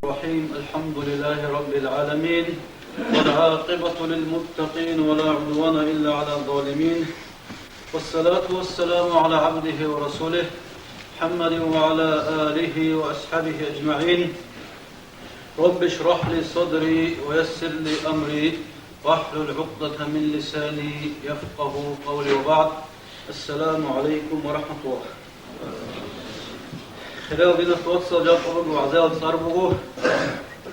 الرحيم. الحمد لله رب العالمين، والعاقبة للمتقين ولا عدوان إلا على الظالمين، والصلاة والسلام على عبده ورسوله محمد وعلى آله وأصحابه أجمعين. رب اشرح لي صدري ويسر لي أمري واحلل عقدة من لساني يفقه قولي، وبعد. السلام عليكم ورحمة الله. خلال دينا توصل جاب أبو وعزيز صاربه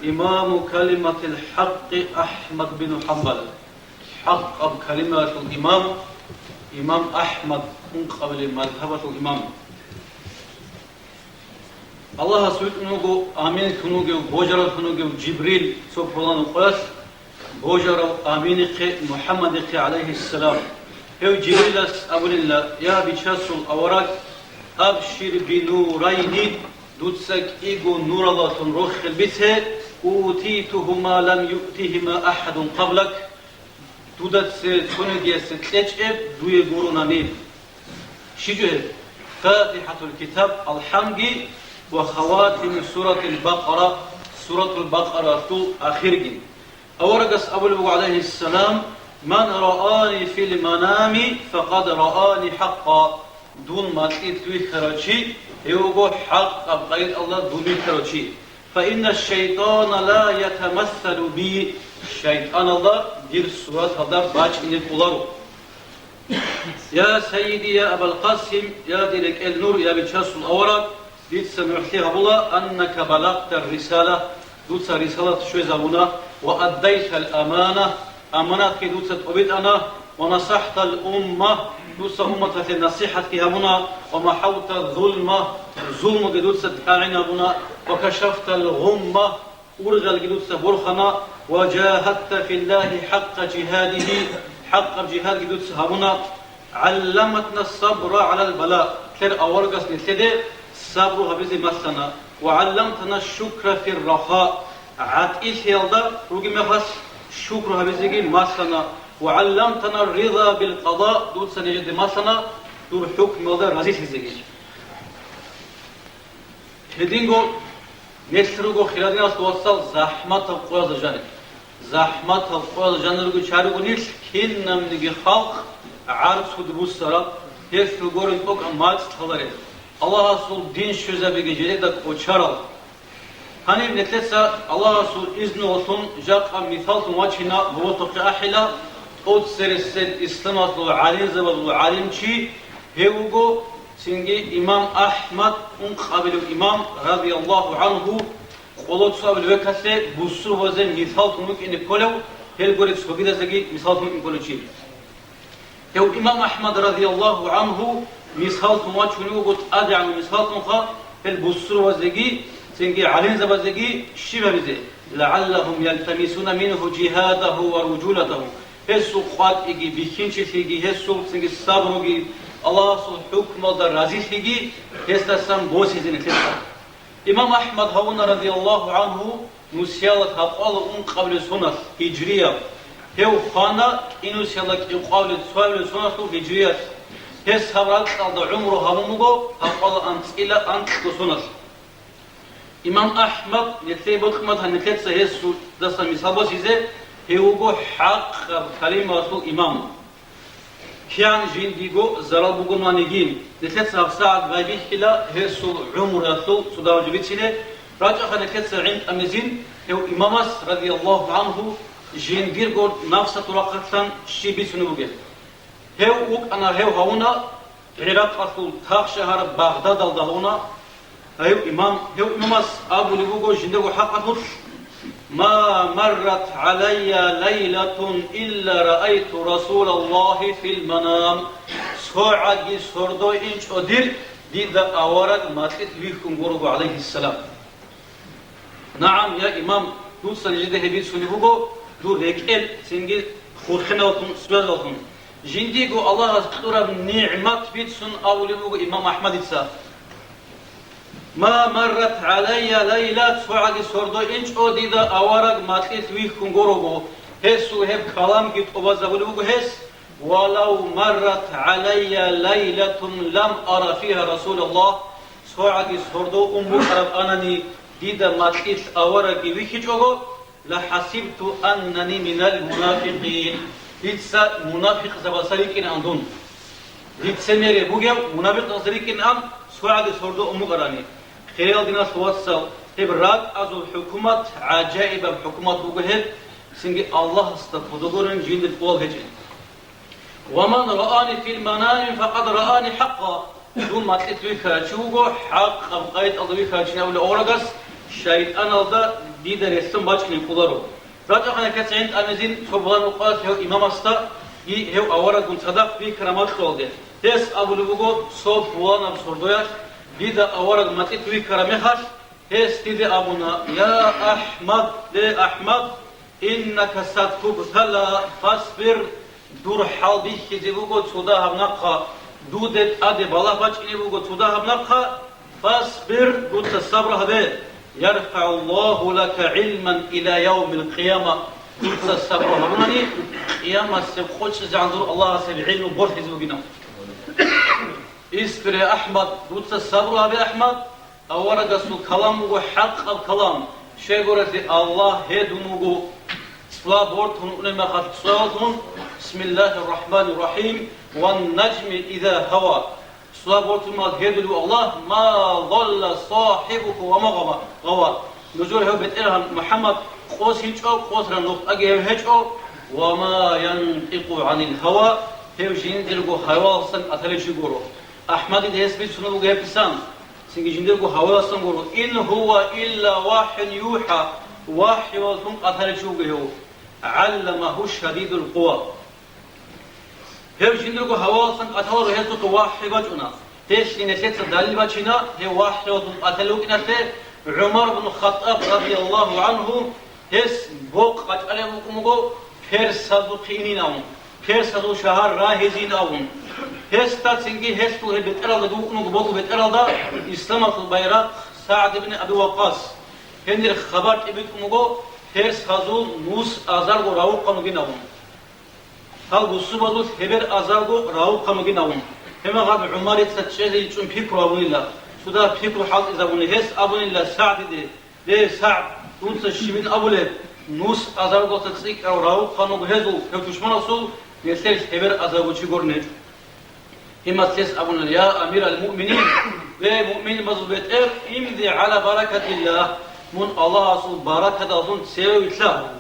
إمام كلمة الحق أحمد بن حنبل. حق أب كلمة الإمام إمام أحمد من قبل مذهبة الإمام. الله سبحانه آمين كنوجو بوجر كنوجو جبريل سبحانه قاس بوجر آمين محمد عليه السلام. هو جبريل أبو الله يا بشاسل أوراق أبشر بنورين دوتسك إيجو نور الله تنروخ البيته أوتيتهما لم يؤتهما أحد قبلك دودت سنجي ستلجئ دوي قرونانين شجوه فاتحة الكتاب الحمد وخواتم سورة البقرة. سورة البقرة تو آخرين أورقس أبو البو عليه السلام من رآني في المنام فقد رآني حقا دون ما تيتوي خرجي يوغو حق أبغير الله دوني خرجي. فإن الشيطان لا يتمثل بي شيطان الله دير سورة هذا باج إنك أولارو. يا سيدي يا أبا القاسم يا ديرك النور يا بنشاس الأورق ديت سمعتها بلا أنك بلغت الرسالة دوت رسالة شوي زبونا وأديت الأمانة أمانة دوت أبيت أنا ونصحت الأمة دوت أمة النصيحة كهبنا ومحوت الظلمة ظلم دوت أعنا بنا وكشفت الغمة أرغل دوت برخنا وجاهدت في الله حق جهاده حق جهاد دوت هبنا. علمتنا الصبر على البلاء كر أورغس نسده صبر هبزي مثلنا. وعلمتنا الشكر في الرخاء عاتئس يلدا روغي مخص شكر هبزي مثلنا. وعلمتنا الرضا بالقضاء دول سنجد مثلنا دور حكم يلدا رزيس هزيجي. هدينغو نسرغو خلالنا توصل زحمة القوى الجانب زحمة القوى الجانب شارغو نيش كين نمنيجي خلق عرض خدبوس سرا هسلغور انتوك أمالس تلاري الله رسول دين شوزا بيجي دك وشارل. hani netlesa Allah Resul izni olsun jaka misal tumaçina buvotok ahila od seresen İslam aslı alim zabadlı alimçi hevugo singi İmam Ahmad un qabilu İmam radıyallahu anhu qolot sabil vekase busur vazen misal tumuk in kolev hel goret sobida zagi misal tumuk in kolechi. Hev İmam Ahmad radıyallahu anhu misal tumaçunu got adyan misal tumqa hel busur vazegi سنجي علين زبزجي شبابزه لعلهم يلتمسون منه جهاده ورجولته هسو قاد إجي بيكينشي فيجي هسو سنجي صبرجي الله سو حكم در رزيز فيجي هستسام بوسي زنتسا. إمام أحمد هون رضي الله عنه نسيالك هقال قبل سنة هجرية هو خانا إنو سيالك قبل سنة هجرية هس هبرات على عمره همومه هقال أنت إلى أنت سنة. İmam Ahmad netli bakmadı hanetlet sahisu dasa misal size hevugo hak kalimatul imam kian jindigo zaral bugun manigin netlet saat gaybi ila hesul umratul sudavjibitine raja hanetlet sa'in amazin hev imamas radiyallahu anhu jindir god nafsa turaqatan shibitunu buge hev uk ana hev hauna Irak asul taq şehar Bağdad aldahuna هاي إمام أبو لبوغو جندو حقه ما مرت علي ليلة إلا رأيت رسول الله في المنام سوعي سردو إنش أدير دي ذا أورد ماتت بيكم غرب عليه السلام. نعم يا إمام دو سنجده هبيت سنبوغو دو ركال سنجي خورخنا وكم سوال وكم جنديغو الله أذكره نعمت بيت سن أبو لبوغو إمام أحمد إتسا ما مرت علي ليلة سوعي سردو إنش أديدا أورق ماتلت ويكم غروبو هسو هب كلام جيت أبازغلوغو هس ولو مرت علي ليلة لم أرى فيها رسول الله سوعي سردو أمو حرب أنني ديدا ماتيت أورقي ويكيجوغو لحسبت أنني من المنافقين ديتسا منافق زباسريكين أندون ديتسا ميري بوغيو منافق زباسريكين أم سوعد سوردو أمو قراني خيال دينا سواتسال هبرات أزو حكومة عجائب بحكومة بوغهب سنجي الله استفدقورن جند القوال هجين ومن رآني في المنام فقد رآني حقا دون ما تتوي كاتشوغو حق أبقيت أضوي كاتشنا ولا أورغس شيطان الله ديدا رسم باجكني قدرو راجع خنا كاتشين أمزين صبغان وقاس هو إمام استا هو أورغ قل صدق في كرامات خالده تس أبو لبوغو صوب وان أب سردوياش ديدا أورغ ما تتوي كرامخاش هس ديدا أبونا يا أحمد يا أحمد إنك ستبتلى فاصبر دور حال بيخ كذبوغو تسودا همناقا دودت أدي بالا باجكني بوغو تسودا همناقا فاصبر دوت الصبر هذا يرفع الله لك علما إلى يوم القيامة دوت الصبر هرماني قيامة سبخوش زعندور الله سبعين وبرح زوجنا اصبر يا أحمد دوت الصبر هذا أحمد أولا قصو كلام وحق الكلام شيء قرأت الله هدموغو سلا بورتون ونما خطصوتون بسم الله الرحمن الرحيم والنجم إذا هوى سلا بورتون ما هدلو الله ما ضل صاحبك وما غوى نزول هو بتقرها محمد قوس هيجو قوس رنوخ أجي هيجو وما ينطق عن الهوى هو جندلو هوا سن أثريشي غورو أحمد ده اسمه سنو جه بسام سنجي جندلو هوا سن غورو إن هو إلا واحد يوحى وحي وثم أثريشي غورو علمه شديد القوى هو جندلو هوا سن أثور هيتو وحي بجونا تيش نسيت دليل بجنا هو وحي وثم أثلوك نسي عمر بن الخطاب رضي الله عنه هس بوق قد علمكمو فرسدو قينيناون فرسدو شهر راهزين أون هس تاتسنجي هس تو بترال دو نو بوق بترال دا إسلام البيراق سعد بن أبي وقاص هندر خبر تبيكمو فرس خازو نوس أزارغو راو قانوجيناون هل بسوبادو هبر أزارغو راو قانوجيناون هما غاب عمر تتشهد يجون فكرة أبو الله سودا فكرة حال إذا بني هس أبو الله سعد ده سعد دونس الشمين أبو له نوس أزارغو تتسيك أو راو قانوج هزو هو تشمن أصول يسير هبر أزارغو تشيغورني هما تيس أبو الله يا أمير المؤمنين ومؤمن مزبوط إمضي على بركة الله من الله أصول بركة أصول سوي إطلاق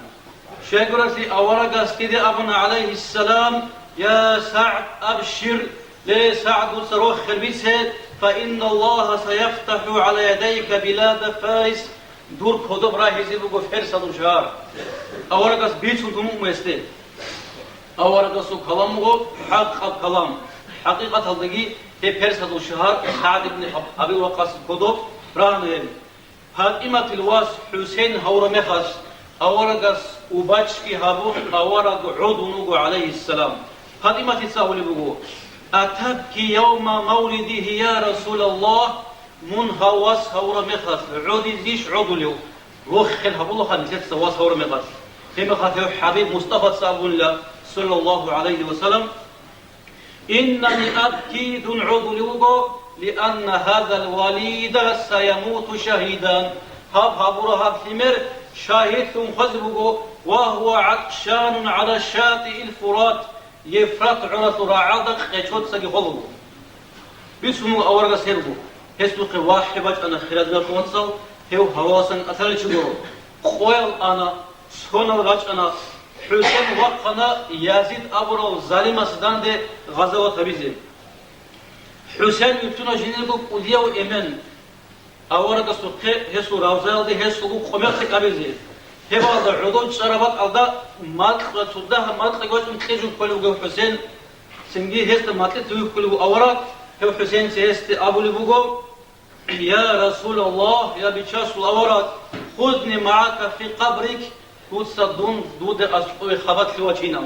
شكرا أورق استدي أبونا عليه السلام يا سعد أبشر لسعد صاروخ خربيسه فإن الله سيفتح على يديك بلاد فارس دور كودب راهيزي بوغو فرس أدو شهر أورق است بيتون تموم مستي أورق استو كلامو حق الكلام حقيقة هالدقي هي فرس أدو شهر سعد بن أبي وقاص كودب راهنهم فاطمة الواس حسين هورمخاس أورغس وباتشكي هابون أورغ عودنوغو عليه السلام فاطمة تساولي بوغو أتبكي يوم مولده يا رسول الله من هواس هورمخاس عودي زيش عودليو روخ خل هبولو خانسيت سواس هورمخاس كما خاطر حبيب مصطفى صلى صلى الله عليه وسلم إنني أبكي دون عودليوغو لأن هذا الوليد سيموت شهيدا هابورا هابثمر شاهد ثم خزبه وهو عطشان على شاطئ الفرات يفرط عرث راعدق يشوت سقي خلقه بسمو أورغ سيربو هسلق واحبج أنا خلال نفوصل هو هواسن أثر شجره خويل أنا سكون الغج أنا حسين وقنا يزيد أبرو ظالم سدان ده غزوة تبيزه حسين يبتنا جنبه قديا وإيمان أورد السوق هسوا راوزال ده هسوا قميص كابيزه هذا عضو شربات ألدا مات صدها مات قوات متخيج كله حسين سنجي هست مات توي كله أورد هو حسين سيست أبو لبوغو يا رسول الله يا بيشاس الأورد خذني معك في قبرك وتصدون دود أسقي خبط لوجهنا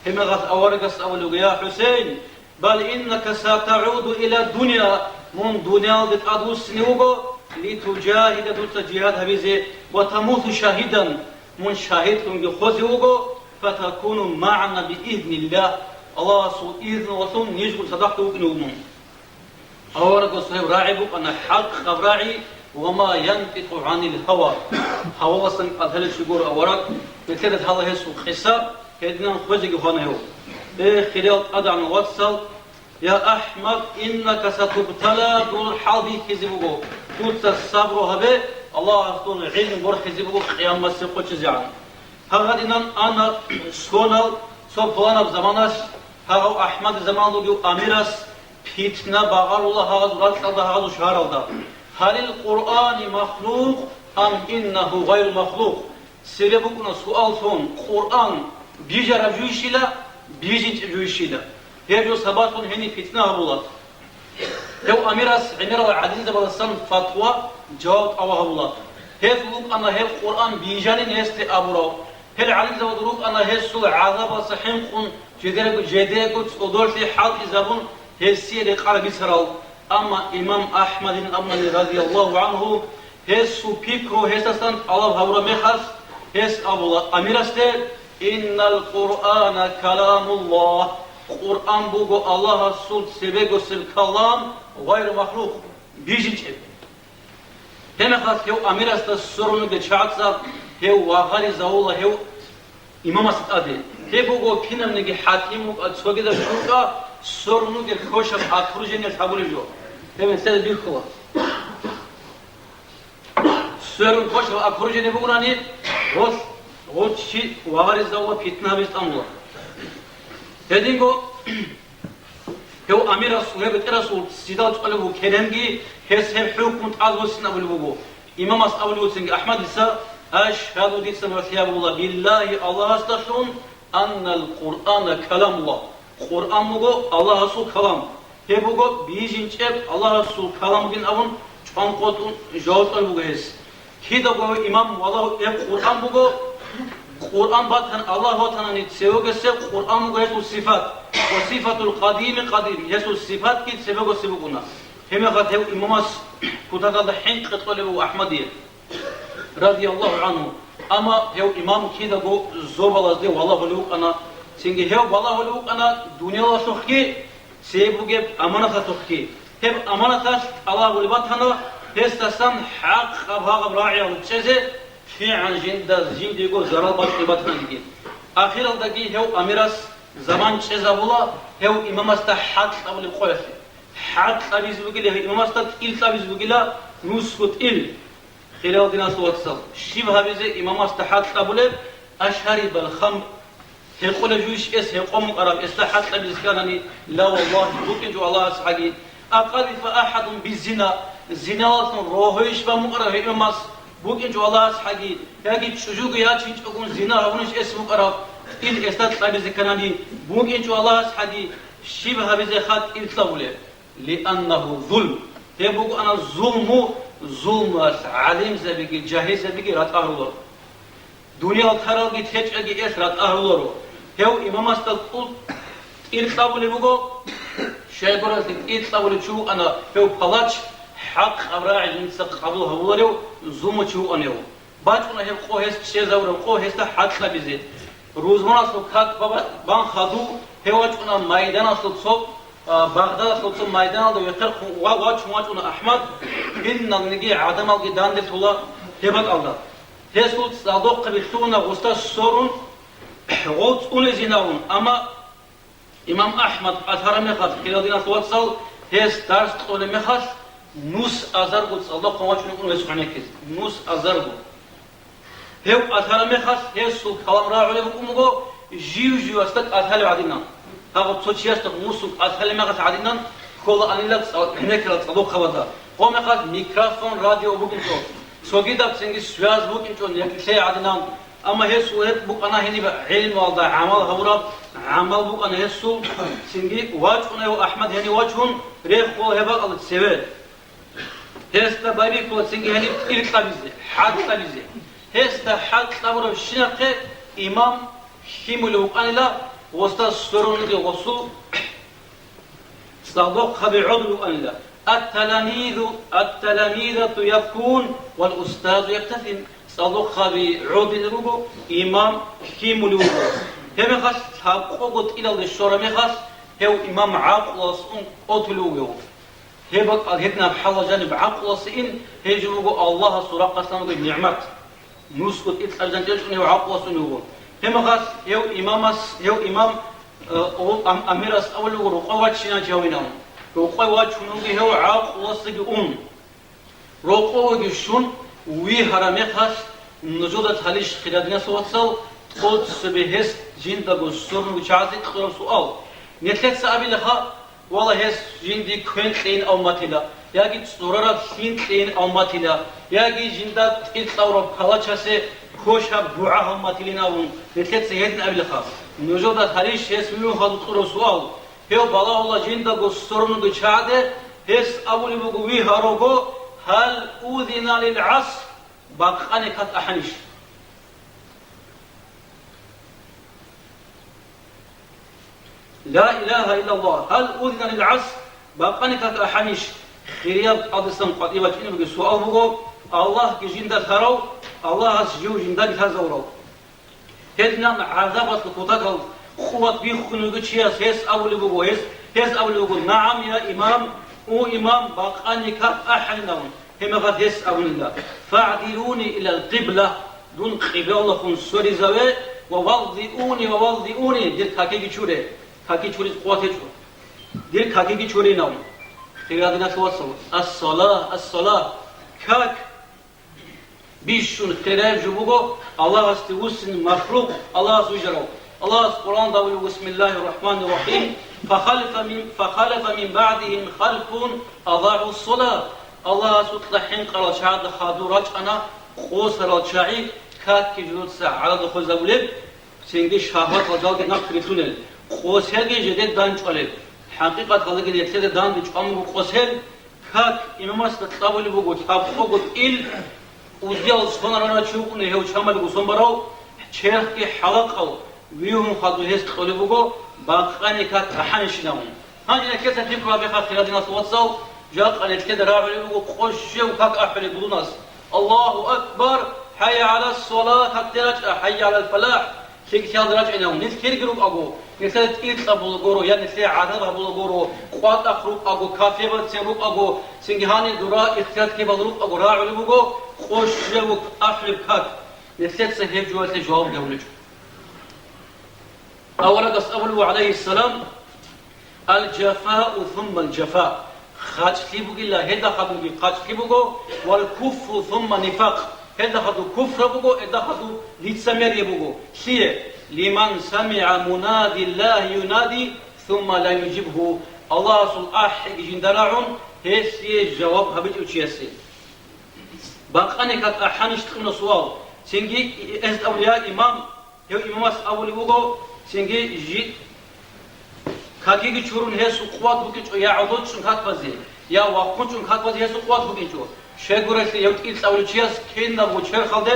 هم غث أورد أولو يا حسين بل إنك ستعود إلى الدنيا من دنيا تدوس نيوغو لتجاهد دوت جهاد هبيزه وتموت شاهدا من شاهد كن خوزيوغو فتكون معنا بإذن الله الله سو إذن وثم يجبر صدقته بنوم أورق الصحيح راعي بك أن حق راعي وما ينطق عن الهوى هوا سن قتل شغور اورق بتدت هلا هسو خسا هدنا خوجي هونه خلال ادعن واتسال يا احمد انك ستبتلى دول حالي كذبو توت الصبر هبه الله افتون علم بر كذبو قيامت سقوچ زعان هغدينن انا سونال سوفلان زماناش هاو احمد زمانلو اميراس فتنه باغار الله هاغزرات قلدا هاغزو شهرالدا هل القرآن مخلوق أم إنه غير مخلوق سببكنا سؤال سون قرآن بيجرى جوشيلا بيجنج جوشيلا هيجو سباتون هني فتنة هبولات لو أميراس عميرا العدين زبالسان فتوى جواب أوها هبولات هيزلوك أنا هل القرآن بيجانين هستي أبوراو هل عدين زبالدروك أنا هسول عذاب صحيحون جديركو تقدرتي حال إزابون هسي رقار بسرال أما إمام أحمد أمني رضي الله عنه هسو بيكرو هسستان الله هورا مخص هس أبولا أميرستي إن القرآن كلام الله قرآن بوغو الله رسول سبيغو سب كلام غير مخلوق بيجنش هم خاص هو أميرست سرونو بشعصا هو واغاري زاولا هو إمام أسد أدي هي بوغو كينم نجي حاكمو أتسوغي دا شوكا سرونو دي خوشم أخرجيني تابولي جو هم سيد بيخوا سرون خوش أخرجيني بوغراني غوث شي واغاري زاولا فتنة بيستانولا هدينغو هو أمير رسول هبت رسول سيدات قلبو كلامجي هس هم حكم تعالوسن أبلوغو إمام أس أبلوغو أحمد إسا أشهد دي سمع ثياب الله بالله الله استشهد أن القرآن كلام الله قرآن مغو الله رسول كلام هبوغو بيجين شب الله رسول كلام بين أون شان قطون جواب أبلوغو هس كده بو إمام والله قرآن مغو قرآن باتن الله وتعالى نتسوغس قرآن مغو هس الصفات وصفة القديم قديم هس الصفات كي تسوغو سبقنا هم غتهو إمامس كتادا حين قطلبو أحمدية رضي الله عنه أما هو إمام كده جو زوبالازدي والله ولوك أنا سنجي هو والله ولوك أنا دنيا الله سخكي سيبوجب أمانة سخكي هب أمانة الله ولباتنا هستسان حق أبغى راعي وتشزه في عن جند يقول زرال باش لباتنا دي آخر الدقي هو أميراس زمان تشزابولا هو إمام استحق أول الخوف حق أبيز بقيله إمام استقيل أبيز بقيله نسكت إل خلال دينا صلى الله عليه وسلم شبه بيزي إمام استحق أبوله أشهري بالخمر هيقول جوش إس هيقوم قرب استحق أبيز كانني لا والله بوكين جو الله أسحقي أقل فأحد بالزنا الزنا أصلا روحيش بمقرب إمام بوكين جو الله أسحقي يجي تشجوع يا تشينج أكون زنا هونش اسمه قرب إل استحق أبيز كانني بوكين جو الله أسحقي شبه بيزي خات إلتابوله لأنه ظلم هيبوك أنا ظلم عليم زبيجي جاهز زبيجي رات أهلور دنيا الثراء جت هج أجي إس رات أهلورو هو إمام استقول إلتابول بوجو شيء برا إلتابول شو أنا هو بلاش حق أبراع جنس قبل هولورو ظلم شو أنا هو باجنا هو قوهس شيء زور قوهس ده حق نبيزه روزمرة سكات بابا بان خدو هو أنا ميدان أصل بغداد صوت ميدان ده يقر واج واجنا أحمد إن النجي عدم الجدان ده طلا هبط الله هسوت صادق بيختونا غستا سورون غوت أولزيناون أما إمام أحمد أثر مخاف كلا دينا توصل هس درس قول مخاف نوس أزر غوت صادق واجنا أولزينه كيس نوس أزر غوت هو أثر مخاف هسوت كلام راعي بكمغو جيو أستك أثر عدينا هذا تصير موسوق أسهل ما قص عدنا كل أنيلك هناك الصدوق خبطة هو ما قص ميكروفون راديو بوكين شو سوكيدا بسنجي سواز بوكين شو نيك شيء عدنا أما هي سوهت بوك أنا هني بعلم والله عمل هورا عمل بوك أنا هي سو سنجي واجهنا هو أحمد هني واجهون ريح هو هبا الله تسوي هستا باري كل سنجي هني إلك تبيزه حد تبيزه هستا حد تبرو شنقة إمام خيملوك أنا لا وسط سرون الغصو صدق بعضو أن لا التلاميذ يبكون والأستاذ يبتسم صدق بعضو الربو إمام حكيم الوبو هم خاص حقوقت إلى الشورى مخاص هو إمام عاقل أصلا قتلوه هبك هدنا بحلا جانب عقل سئن هجوجو الله سورة قسم بالنعمت نسكت إتأجن تجني وعقل سنوه هم خاص يو إمام أميرس أول رقوات شنا جاوينهم رقوات شنوه هو عقل سجون رقوة شون ويهرم خاص نجودة هليش خلادنا سوتسل قد سبهس جين دعو سرن وشعزت خرم سؤال نتلت سأبي لها والله هس جين دي كون تين أو ماتيلا ياجي تصورا تين أو ماتيلا ياجي جين دا تتصور كلاچاسه خوشها بوعها ماتيلنا ون نتلت سهيد أبي لها نجودة هليش هس ميو خد خرم سؤال هيو بالا الله جين دعو سرن وشعده هس أولي بقوي هروجو هل أذن للعصر باقاني كات أحنش لا إله إلا الله هل أذن للعصر باقاني كات أحنش خيريات أدسن قديمة إنه بسؤال بقول الله كجندا ثرو الله سجوا جندا بتهزورو هدنا عذابات الكتاكل خوات بيخونو جتشياس هس أولي بقول هس أولي بقول نعم يا إمام إمام باقاني كات أحنون هم قد يسألون الله فاعدلوني إلى القبلة دون قبلة الله خن سوري زوي ووضئوني دير كاكي چوري كاكي چوري قواتي چور دير كاكي چوري نوم خيرادنا توصل الصلاة كاك بيشون خيراب جبوغو الله استوسن مخلوق الله سوجرو الله القرآن داوي بسم الله الرحمن الرحيم فخلف من بعدهم خلف أضاعوا الصلاة الله سطلحين قال شعاد خادو رجعنا خوص رجعي كات كجلود ساعة على دخول زولب سنجي شهوات رجال نقريتونه خوص هذي جديد دانش عليه حقيقة قال لك يتسد دان ديش أمر خوص هل كات إمامس تطاول بقول تابقول إل وزيال سخنا رانا تشوفونه هو شامل قصون براو شيخ كي حلقة ويهم خادو هست قولي بقول باقاني كات رحانش ناون هانجنا كيسا تبقى بخير خلادنا توصل جاء قالت كده راعي يقول خش وكاك أحلي بلوناس الله أكبر حي على الصلاة كترج حي على الفلاح شيء كذا رجعنا ونذكر جروب أبو نسيت إيد أبو الجورو يعني نسيت عذاب أبو الجورو قوات أخروب أبو كافية بتسيروب أبو سنجهاني دراء اختيار كبلروب أبو راعي يقول خش وك أحلي بكاك نسيت سهيب جوال جواب جولج أولا قص أول عليه السلام الجفاء ثم الجفاء خاج تيبوغي لا هدا خدو بي خاج تيبوغو والكفر ثم نفاق هدا خدو كفر بوغو هدا خدو ليتسمير يبوغو شيء لمن سمع منادي الله ينادي ثم لا يجيبه الله سل أحق جندراعون هسي جواب هبيت وشيسي باقاني كات أحانش تقمنا سوال سنجي أزد أولياء إمام هو إمامس أولي بوغو سنجي جي كاكي چورون هسو قوات بوكيچو يا عودوت شون كات بازي يا واقون شون كات بازي هسو قوات بوكيچو شيغورس يوتيل ساولچياس كيندا بوچر خالده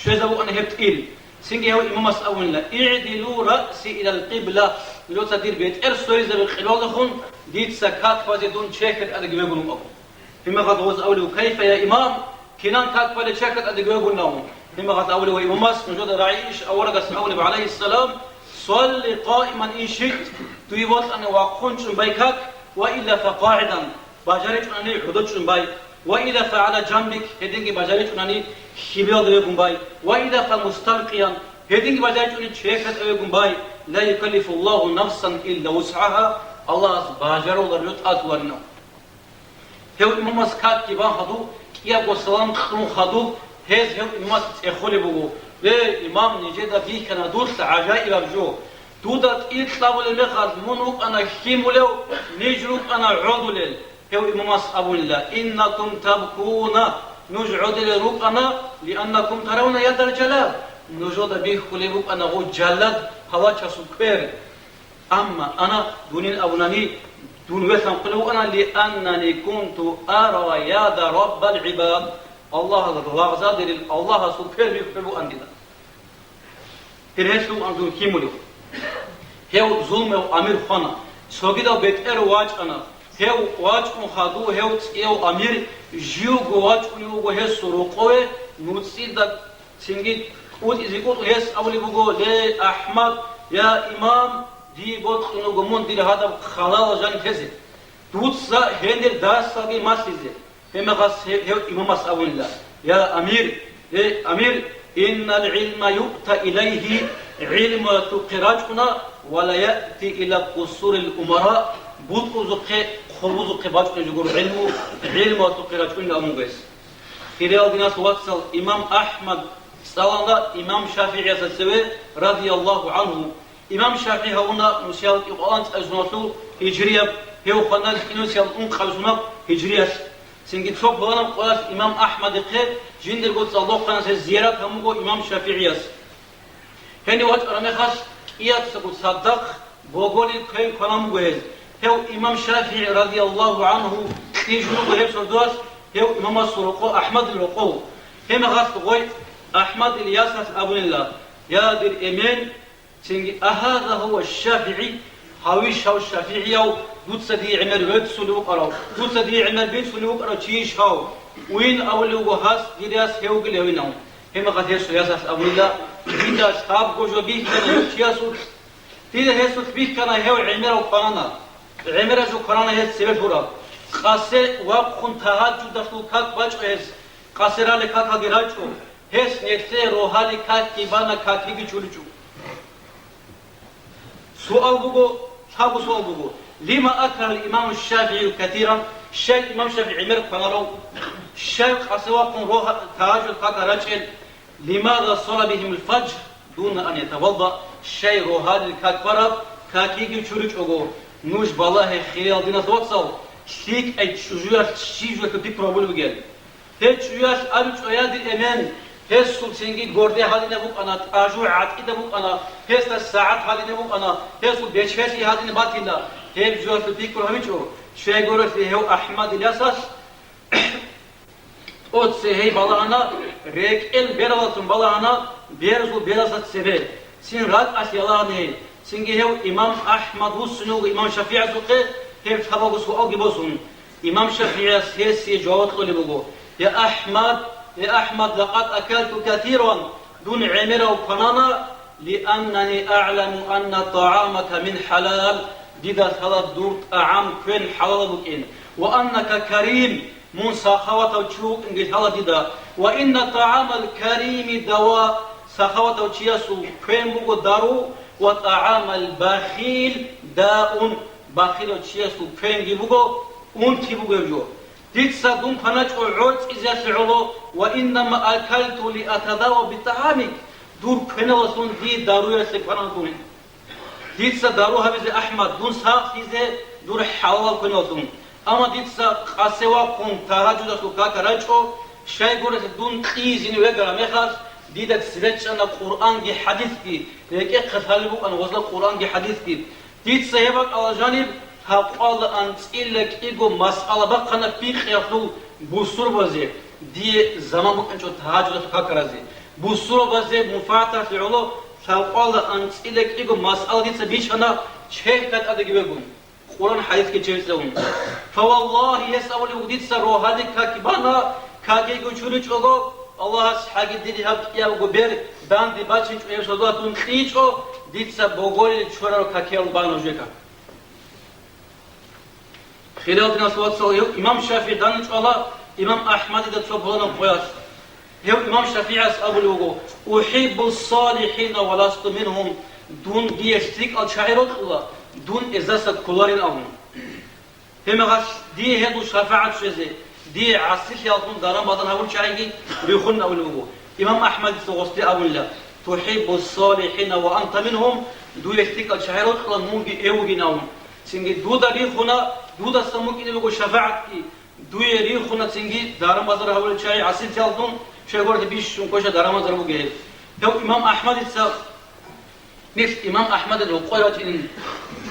شيزو ان هبتيل سينجي هو امامس اولنا اعدلوا راسي الى القبلة لو تدير بيت ارسوي زي الخلال خون ديت سكات بازي دون شيكت ادغيغونو ابو فيما قد وز اولي كيف يا امام كنان كات بازي شيكت ادغيغونو فيما قد اولي وامامس نجود رايش اورغس اولي عليه السلام صلي قائما إن شئت تيبوت أن واقفون بايكاك وإلا فقاعدا باجاريت أنني حدود باي وإلا فعلى جنبك هدينك باجاريت أنني خبيل يقوم باي وإلا فمستلقيا هدينك باجاريت أنني شيكت يقوم باي لا يكلف الله نفسا إلا وسعها الله باجر ولا يطاط ورنا هو إمام سكات كيبان خدو كيا بوسلام خدو هز هو إمام تخولي بو إمام نجدا بيه كان دوس عجائب أبجو دودت إطلاب المخاز منوك أنا خيمولو نجروك أنا عودولل هو إمام أبو الله إنكم تبكون نجعد لروك أنا لأنكم ترون يد الجلال نجد بيه خليبوك أنا هو جلد هوا تسكبر أما أنا دونين أبناني دون وثن قلو أنا لأنني كنت أرى يد رب العباد الله الرغزاد الله سكر بيحبو أندنا هرهسو أنزون كيمولو هيو ظلم أمير خانا سوغيدا بيتر واج أنا هيو واج مخادو هيو تيو أمير جيو واج يوغو هسو روقوه نوتسيدا سنجي قوت إزيكوت هس أولي بوغو لي أحمد يا إمام دي بوت خنوغو من دي هذا خلال جان كزي دوتسا هندر داساگي ماسيزي هما غاس هو إمام أبون الله يا أمير إن العلم يؤتى إليه علم تقراجنا ولا يأتي إلى قصور الأمراء بوتوزق خبوزق باجنا يقول علم تقراجنا أمونغس خيرال ديناس واتسال إمام أحمد سالاندا إمام شافعي سسوي رضي الله عنه إمام شافعي هونا نسيال إقوانت أجناسو هجرية هو خناز إنسيال أنقذنا هجرية سنجد شوف هنا قاس إمام أحمد قه جندر قلت الله خناز زيارة همو إمام شافعي هني وقت رمخاش إيات سقط صدق بقولي كين كلام جهز هو إمام شافعي رضي الله عنه يجنو بهب سردواس هو إمام السرقو أحمد الرقو هم غاس قوي أحمد الياسس أبو الله يا در إيمان سنجد هذا هو الشافعي هاويش هاو الشافعي أو دوت سدي عمر ود سلوك أراو دوت سدي عمر بين سلوك أراو تشيش هاو وين أول وهاس جداس هو قل هوينهم هم قد ياسس أبو الله إذا أصحاب جوجو بيه كنا يتياسوس تيجي هسوس بيه كنا هو عمر وقرانا عمر جو قرانا هس سبب هورا قاسي وقت تهاجد دستو كات باج هس قاسرا لكا كاجراجو هس نيتسي روحالي كات كيبانا كاتيجي چولچو سؤال بقو شابو سؤال بقو لما أكره الإمام الشافعي كثيرا الشيخ الإمام الشافعي عمر قنارو الشيخ أسواق روح تهاجد كاكراجل لماذا صلى بهم الفجر دون أن يتوضأ الشيء روحال الكاكبرب كاكيجي چورج أغو نوش بالله خيال دينا توقصل شيك أي تشجوياش شيجوك دي پروبول بگل هيت شجوياش ألوش أيادي الأمان هيت سلسنجي غوردي حالينا بوك أنا تاجو عاتقيدا بوك أنا هيت الساعات حالينا بوك أنا هيت بيشفاسي حالينا باتينا هيت جوار في دي پروبول شيء غورد فيه هو أحمد الياساس От сехей балана рек эл бералатун балана берзу берасат себе син рад асялане сингехев имам Ахмад хусну имам Шафиъ зуке хев табагу суал гибосун имам Шафиъ сеси жават қулибугу يا أحمد لقد أكلت كثيرا دون عمر وقنانا لأنني أعلم أن طعامك من حلال ديدا ثلاث دور طعام كن حلال بكين وأنك كريم من سخاوة وشوق إنجل حلا ديدا وإن طعام الكريم دواء سخاوة وشياسو كن بوغو دارو وطعام البخيل داء بخيل وشياسو كن بوغو أنتي بوغو جو ديتسا دون فناج عود إذا سعلو وإنما أكلت لأتداوى بطعامك دور كن وصون دي دارو يسك فنانتوني ديتسا دارو هبز أحمد دون ساق سيزي دور حلال كن وصون أما ديتسا قاسوا قوم تهاجد سوكا كراجو شاي غورس دون قيزين وغرا مخاس ديدك سلچ أن القرآن دي حديث كي لكي قتالبو أن وصل القرآن دي حديث كي ديتسا يبقى على جانب هقال أن تسئلك إيغو مسألة بقنا فيخ يخلو بوصور بازي دي زمان بك أنشو تهاجد سوكا كرازي بوصور بازي مفاتر في علو هقال أن تسئلك إيغو مسألة ديتسا بيشانا شهكت أدقي بيقون قرآن حديث كي جيسون فوالله يسأل وديت سرو هذه كاكبانا كاكي كوچوريچ اوغو الله حاجه دي هاب يا غوبر دان دي باچين چو يسودو تون خيچو ديت س بوغول چورو كاكيل بانو جيكا خلال دينا سوات سو امام شافعي دان چولا امام احمد ده صبحنا قياس يو امام شافعي اس ابو لوغو احب الصالحين ولست منهم دون دي ستيك الشاعرات الله دون ازاسة كولارين أون هم غاش دي هدو شفاعة شزي دي عصيش يالكم داران بدن هول شايجي بيخون أولوغو إمام أحمد سوغستي أول لا تحب الصالحين وأنت منهم دو يستيق الشعيرات خلال مونجي إيوغي ناون سنجي دو دا ريخونا دو دا سموك إني بغو شفاعة دو يريخونا سنجي داران بدن هول شاي عصيش يالكم شاي قولت بيش شنكوشا داران بدن هول جهل هو إمام أحمد نفس إمام أحمد الوقويات إن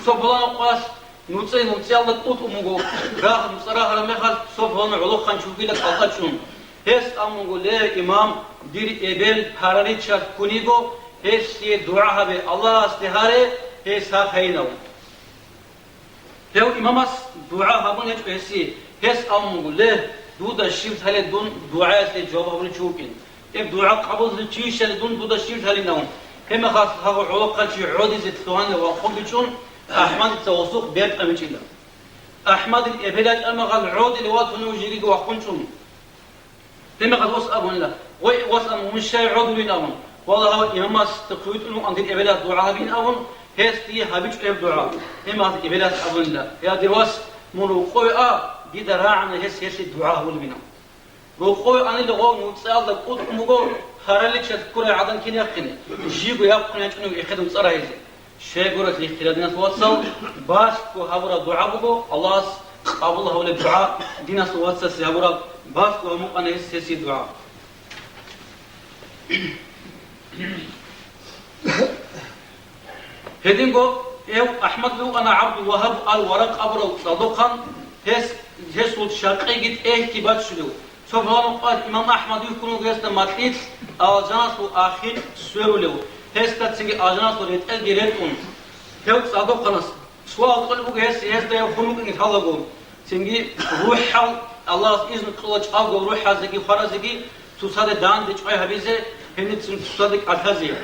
صبلان قاس نوتسين نوتسيال لك أوت أمغو راح مصراحة رميخال صبلان علو خان شوفي لك ألقاتشون هس أمغو ليه إمام دير إبل حراري شاك كونيغو هس يدعاها بي الله استهاري هس هاخينو هو إمامس دعاها بون هس أمغو ليه دودا الشيفت هالي دون دعاء سيجوابها بون شوكين إب دعاء قبض الشيش هالي دون دودا الشيفت هالي نوم هم خاص هاو علو قلشي عودي زي تثوان وخبيشون أحمد توسوق بيت أمشيلا أحمد الإبلاد أما قال عود الواد فنوجيك وحكمتم تم قد وصل لا وصل مش شيء عود بين أمون والله هو إمام استقيت إنه عند الإبلاد دعاء بين أمون هستي هبيج أب دعاء إما الإبلاد أمون لا يا درواس مروقوا دي دراعنا هس الدعاء هو اللي بينهم روقوا أنا اللي هو متصل ده قط مجو خرلك شتكون عدن كني يقني جيبوا يقني إنه يخدم صار هذي شيء قرأت لي خلال توصل باش كهبرة دعاء بقو الله قبل الله ولا دعاء دينا توصل سهبرة باش كهمو أنا يسسي دعاء هدينكو يو أحمد لو أنا عبد وهب الورق أبرو صدقا هس والشرقي جت كبات شلو سبحان قال إمام أحمد يكونوا جالس ماتليت أجناس وآخر سويرو له هسه تسمي أجناس وريت الجيرتون هو صادق خلاص سؤال قلبك هسه ده يخونك إن هذا تسمي روح الله إذن كل شيء روح هذا فرزكي تصادق دان دشوي هبيزه هني تصادق أرهزيه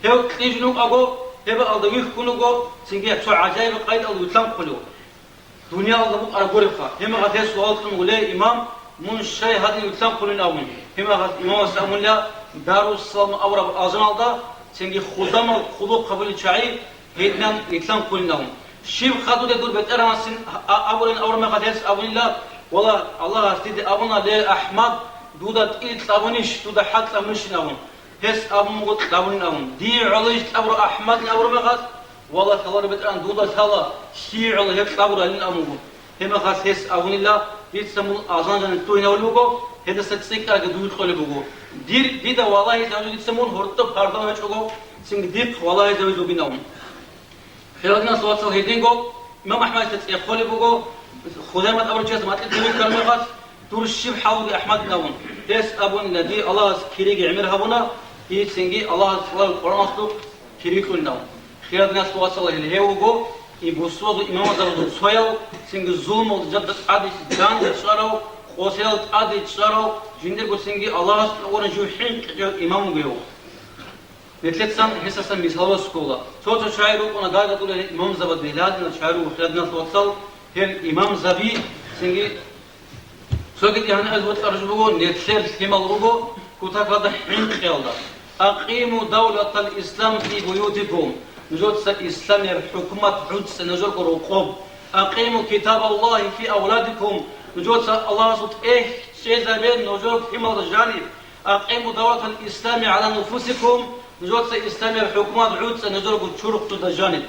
هو تيجنو أقو هبا الله يخونكو تسمي شو عجائب قيد الله يطلق كله دنيا الله بق أرجورفها هم هذا سؤال تقوله إمام من شيء هذا يطلق كلنا أمون هم هذا إمام سأمون لا دار السلام أورب أزنال دا تنجي خدام خدوق قبل شعير هيدنا يطلق كلنا أمون شيب خدو ده دور بتر ماسين أولين أورب ما قدرس أولين لا والله الله استيد أبونا له أحمد دودا إيد أبونيش دودا حد أبونيش نأمون هس أبو مقط أبونين أمون دي عليش أبو أحمد أورب ما قد والله الله بتر أن دودا ثلا شيع الله هس أبو رالين أمون هم خاص هس أبونين لا يتسمون أذان جن توينا ولوجو هذا ستسيك أرجع دوت خاله بوجو دير ده والله زوجي يتسمون هرطة فردان ما يشوفوا سنگ ديك والله زوجي بينهم خلالنا صوت سو هيدينجو إمام أحمد تسيك خاله بوجو خدا ما تأمر جالس ما تقدر كلمة خاص ترشيب حاول أحمد نون هس أبون الذي الله كريج عمر هبونا يتسنجي الله سوال القرآن أصله كريج نون خلالنا صوت سو اللي هو جو يبصوا إمام زرد سويل سنگ زوم وجد عادي جان يشارو وسيل عادي يشارو جندر بسنگي الله ورن جو حين إمام جيو نتلتسان حساسا مثال سكولا صوت شاعر وأنا قاعد أقول إمام زبد بلادنا شاعر وخلادنا توصل هل إمام زبي سنگي سوكت يعني أزود أرجوه نتلر كمال ربو كتاك هذا حين خيالدا أقيموا دولة الإسلام في بيوتكم نجود إسلام الحكومة عدس نجود رقوب أقيموا كتاب الله في أولادكم نجود الله صوت شيء زبين نجود كمال الجانب أقيموا دولة الإسلام على نفوسكم نجود إسلام الحكومة عدس نجود شرق الجانب